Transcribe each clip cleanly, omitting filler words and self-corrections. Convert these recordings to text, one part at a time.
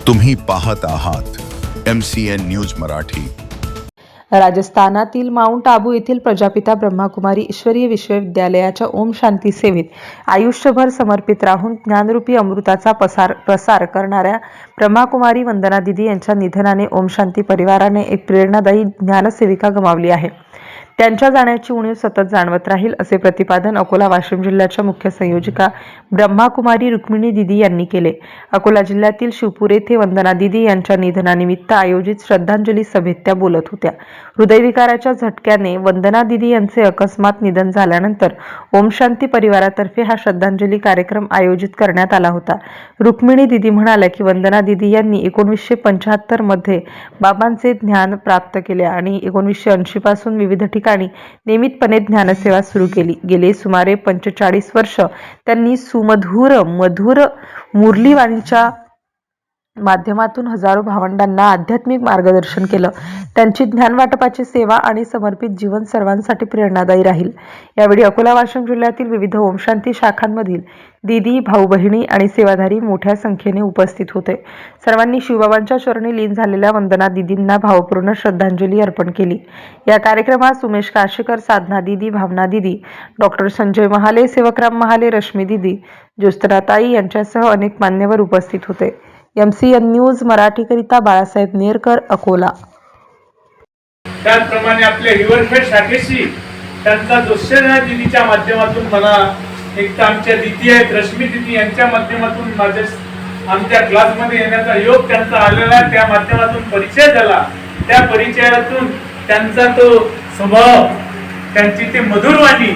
तुम्ही पाहत आहात MCN न्यूज मराठी। राजस्थानातील माउंट आबू येथील प्रजापिता ब्रह्माकुमारी ईश्वरीय विश्वविद्यालयाच्या ओम शांती सेवेत आयुष्यभर समर्पित राहून ज्ञानरूपी अमृताचा प्रसार करणाऱ्या ब्रह्माकुमारी वंदना दिदी यांच्या निधनाने ओम शांती परिवाराने एक प्रेरणादायी ज्ञानसेविका गमावली आहे। त्यांच्या जाण्याची उणीव सतत जाणवत राहील असे प्रतिपादन अकोला वाशिम जिल्ह्याच्या मुख्य संयोजिका ब्रह्माकुमारी रुक्मिणी दिदी यांनी केले। अकोला जिल्ह्यातील शिवपूर येथे वंदना दिदी यांच्या निधनानिमित्त आयोजित श्रद्धांजली सभेत त्या बोलत होत्या। हृदयविकाराच्या झटक्याने वंदना दिदी यांचे अकस्मात निधन झाल्यानंतर ओम शांती परिवारातर्फे हा श्रद्धांजली कार्यक्रम आयोजित करण्यात आला होता। रुक्मिणी दिदी म्हणाल्या की वंदना दिदी यांनी 1975 मध्ये बाबांचे ज्ञान प्राप्त केले आणि 1980 पासून विविध ठिकाणी नियमितपणे ज्ञानसेवा सुरू केली। गेले सुमारे 45 वर्ष त्यांनी मधुर मुरलीवाणीच्या माध्यमातून हजारो भावंडांना आध्यात्मिक मार्गदर्शन केलं। त्यांची ज्ञानवाटपाची सेवा आणि समर्पित जीवन सर्वांसाठी प्रेरणादायी राहील। यावेळी अकोला वाशिम जिल्ह्यातील विविध ओम शांती शाखांमधील दीदी, भाऊ बहिणी आणि सेवाधारी मोठ्या संख्येने उपस्थित होते। सर्वांनी शिवबाबांच्या चरणी लीन झालेल्या वंदना दीदींना भावपूर्ण श्रद्धांजली अर्पण केली। या कार्यक्रमात उमेश काशीकर, साधना दीदी, भावना दीदी, डॉक्टर संजय महाले, सेवकराम महाले, रश्मी दीदी, ज्योत्सनाताई यांच्यासह अनेक मान्यवर उपस्थित होते। MCN न्यूज मराठीकरिता बाळासाहेब नेरकर, अकोला। त्याचप्रमाणे आपल्या हिवरखेड शाखेशी त्यांचा जोशना दीदीच्या माध्यमातून मला एक तर आमच्या दीदी आहेत रश्मी दीदी यांच्या माध्यमातून आमच्या क्लासमध्ये येण्याचा योग त्यांचा आलेला, त्या माध्यमातून परिचय झाला। त्या परिचयातून त्यांचा तो स्वभाव, त्यांची ते मधुरवाणी,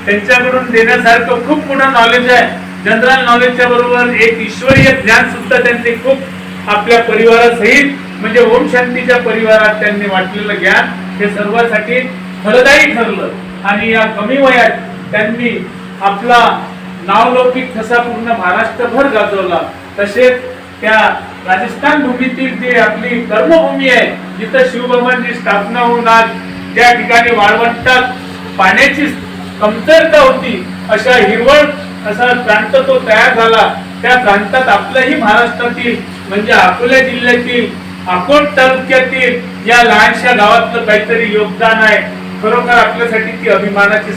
त्यांच्याकडून देण्यासारखं खूप मोठं नॉलेज आहे। जनरल नॉलेजच्या बरोबर एक ईश्वरीय ज्ञान सुद्धा त्यांचे खूप आपल्या परिवारासहित म्हणजे ओम शांतीच्या परिवारात त्यांनी वाटलेलं ज्ञान हे सर्वांसाठी फलदायी ठरलं आणि या कमी वयात त्यांनी आपला नावलौकिक ठसा पूर्ण महाराष्ट्रभर गाजवला। तसेच त्या राजस्थान भूमीतील जी आपली कर्मभूमी आहे, जिथं शिवबाबांची स्थापना होऊन आज ज्या ठिकाणी वाळवंटात पाण्याची कमतरता होती, अशा हिरवळ असा प्रांत तो तयार झाला। त्या प्रांतात आपल्याही महाराष्ट्रातील म्हणजे अकोला जिल्ह्यातील अकोट तालुक्यातील या लहानशा गावातलं काहीतरी योगदान आहे। खरोखर आपल्यासाठी ती अभिमानाची